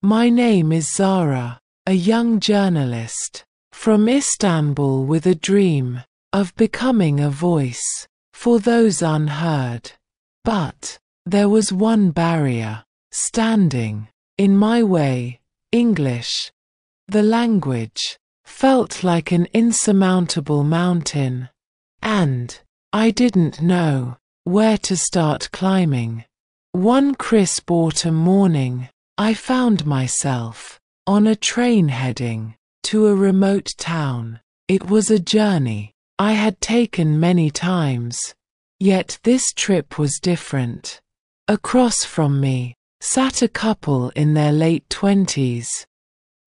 My name is Zara, a young journalist from Istanbul with a dream of becoming a voice for those unheard. But there was one barrier standing in my way: English. The language felt like an insurmountable mountain, and I didn't know where to start climbing. One crisp autumn morning, I found myself on a train heading to a remote town. It was a journey I had taken many times, yet this trip was different. Across from me sat a couple in their late 20s.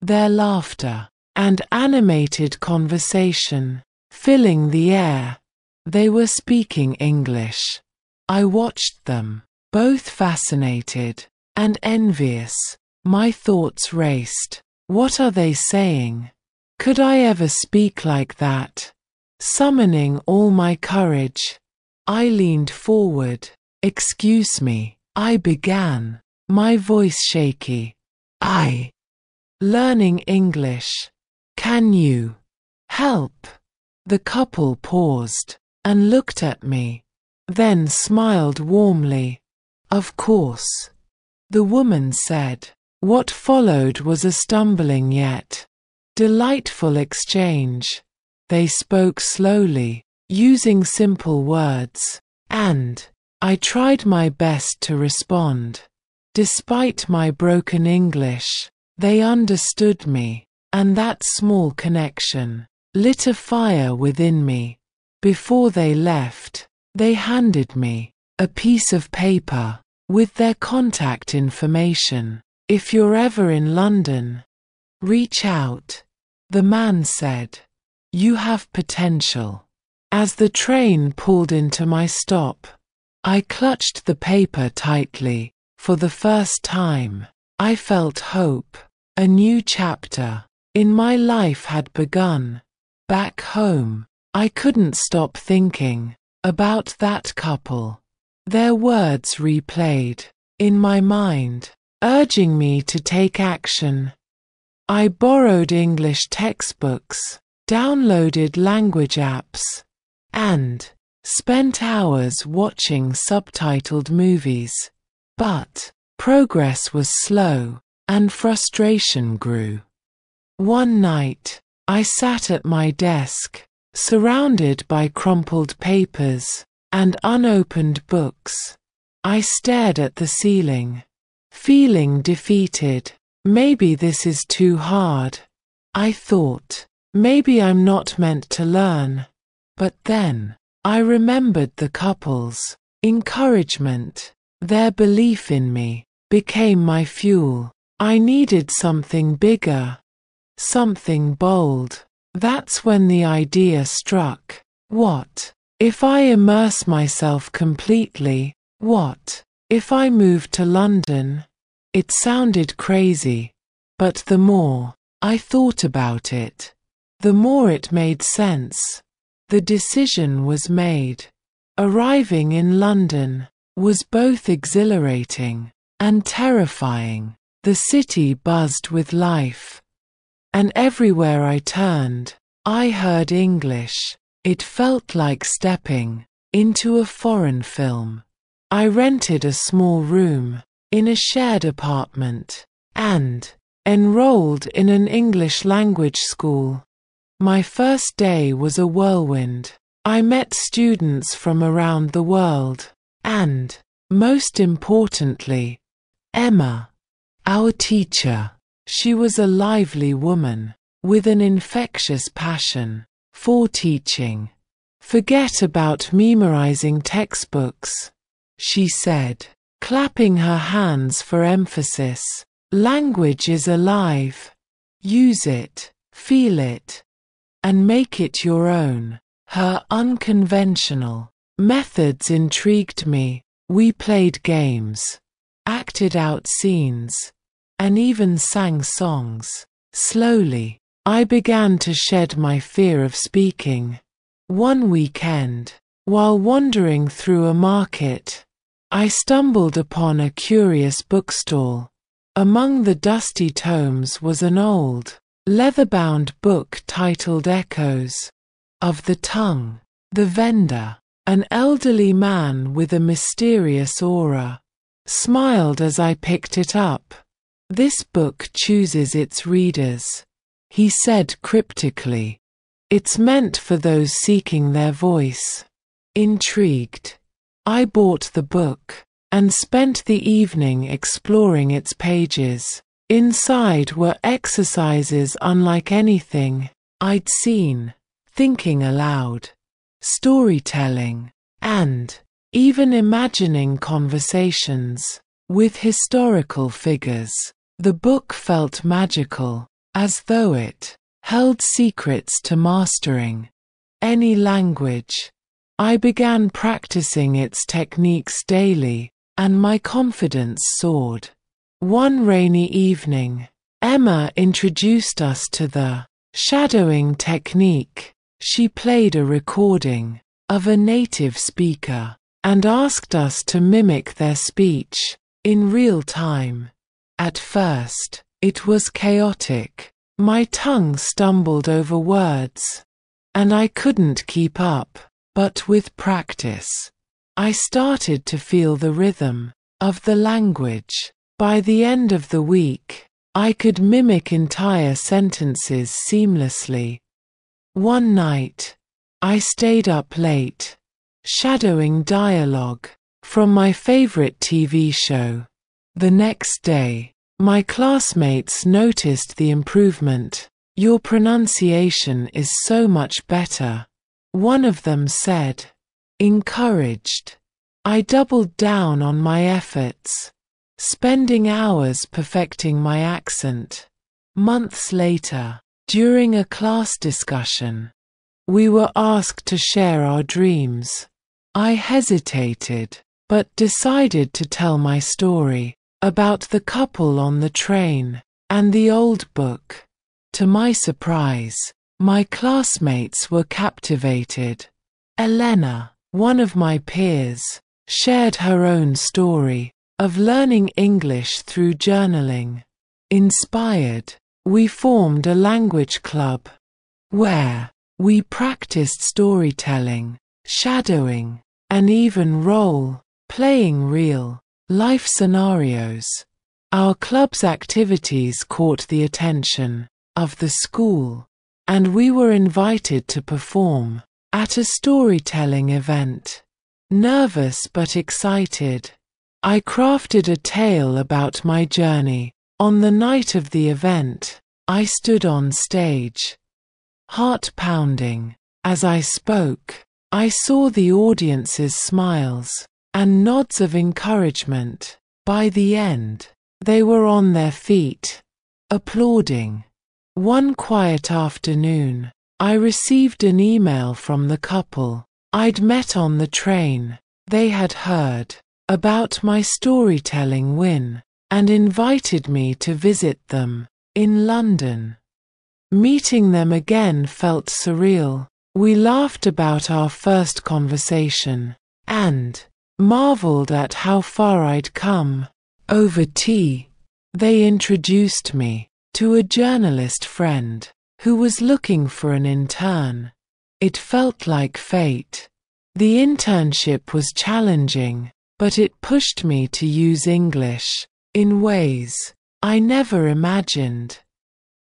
Their laughter and animated conversation filling the air. They were speaking English. I watched them, both fascinated and envious. My thoughts raced. What are they saying? Could I ever speak like that? Summoning all my courage, I leaned forward. "Excuse me," I began, my voice shaky. Learning English. Can you help?" The couple paused and looked at me, then smiled warmly. "Of course," the woman said. What followed was a stumbling yet delightful exchange. They spoke slowly, using simple words, and I tried my best to respond. Despite my broken English, they understood me, and that small connection lit a fire within me. Before they left, they handed me a piece of paper with their contact information. "If you're ever in London, reach out," the man said. "You have potential." As the train pulled into my stop, I clutched the paper tightly. For the first time, I felt hope. A new chapter in my life had begun. Back home, I couldn't stop thinking about that couple. Their words replayed in my mind, urging me to take action. I borrowed English textbooks, downloaded language apps, and spent hours watching subtitled movies. But progress was slow, and frustration grew. One night, I sat at my desk, surrounded by crumpled papers and unopened books. I stared at the ceiling, feeling defeated. Maybe this is too hard, I thought. Maybe I'm not meant to learn. But then, I remembered the couple's encouragement. Their belief in me became my fuel. I needed something bigger, something bold. That's when the idea struck. What if I immerse myself completely? What if I moved to London? It sounded crazy, but the more I thought about it, the more it made sense. The decision was made. Arriving in London was both exhilarating and terrifying. The city buzzed with life, and everywhere I turned, I heard English. It felt like stepping into a foreign film. I rented a small room in a shared apartment and enrolled in an English language school. My first day was a whirlwind. I met students from around the world, and, most importantly, Emma, our teacher. She was a lively woman, with an infectious passion for teaching. "Forget about memorizing textbooks," she said, clapping her hands for emphasis. "Language is alive. Use it, feel it, and make it your own." Her unconventional methods intrigued me. We played games, acted out scenes, and even sang songs. Slowly, I began to shed my fear of speaking. One weekend, while wandering through a market, I stumbled upon a curious bookstall. Among the dusty tomes was an old, leather-bound book titled Echoes of the Tongue. The vendor, an elderly man with a mysterious aura, smiled as I picked it up. "This book chooses its readers," he said cryptically. "It's meant for those seeking their voice." Intrigued, I bought the book and spent the evening exploring its pages. Inside were exercises unlike anything I'd seen, thinking aloud, storytelling, and even imagining conversations with historical figures. The book felt magical, as though it held secrets to mastering any language. I began practicing its techniques daily, and my confidence soared. One rainy evening, Emma introduced us to the shadowing technique. She played a recording of a native speaker and asked us to mimic their speech in real time. At first, it was chaotic. My tongue stumbled over words, and I couldn't keep up. But with practice, I started to feel the rhythm of the language. By the end of the week, I could mimic entire sentences seamlessly. One night, I stayed up late, shadowing dialogue from my favorite TV show. The next day, my classmates noticed the improvement. "Your pronunciation is so much better," one of them said. Encouraged, I doubled down on my efforts, spending hours perfecting my accent. Months later, during a class discussion, we were asked to share our dreams. I hesitated, but decided to tell my story about the couple on the train and the old book. To my surprise, my classmates were captivated. Elena, one of my peers, shared her own story of learning English through journaling. Inspired, we formed a language club where we practiced storytelling, shadowing, and even role-playing real-life scenarios. Our club's activities caught the attention of the school, and we were invited to perform at a storytelling event. Nervous but excited, I crafted a tale about my journey. On the night of the event, I stood on stage, heart pounding. As I spoke, I saw the audience's smiles and nods of encouragement. By the end, they were on their feet, applauding. One quiet afternoon, I received an email from the couple I'd met on the train. They had heard about my storytelling win and invited me to visit them in London. Meeting them again felt surreal. We laughed about our first conversation and marveled at how far I'd come. Over tea, they introduced me to a journalist friend who was looking for an intern. It felt like fate. The internship was challenging, but it pushed me to use English in ways I never imagined.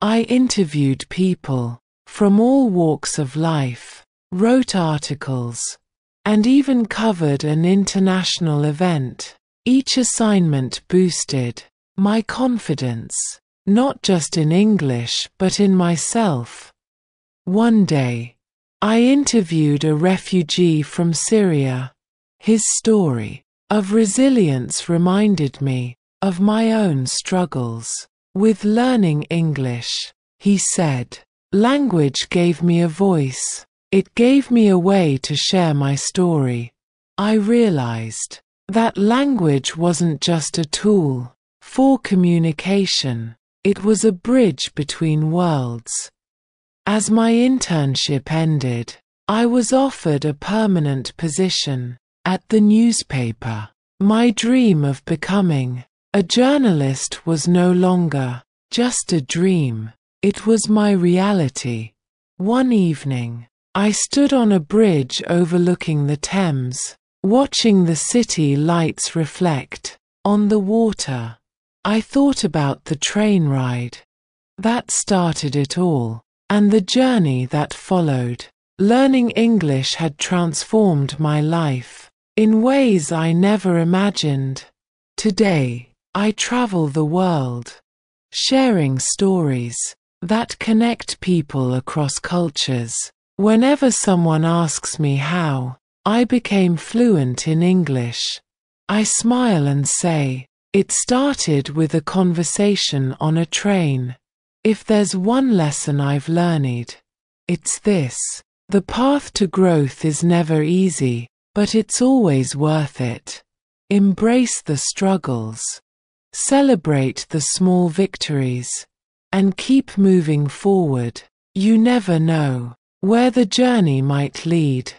I interviewed people from all walks of life, wrote articles, and even covered an international event. Each assignment boosted my confidence, not just in English but in myself. One day, I interviewed a refugee from Syria. His story of resilience reminded me of my own struggles with learning English. He said, "Language gave me a voice. It gave me a way to share my story." I realized that language wasn't just a tool for communication, it was a bridge between worlds. As my internship ended, I was offered a permanent position at the newspaper. My dream of becoming A journalist was no longer just a dream, it was my reality. One evening, I stood on a bridge overlooking the Thames, watching the city lights reflect on the water. I thought about the train ride that started it all, and the journey that followed. Learning English had transformed my life in ways I never imagined. Today, I travel the world, sharing stories that connect people across cultures. Whenever someone asks me how I became fluent in English, I smile and say, it started with a conversation on a train. If there's one lesson I've learned, it's this: the path to growth is never easy, but it's always worth it. Embrace the struggles, celebrate the small victories, and keep moving forward. You never know where the journey might lead.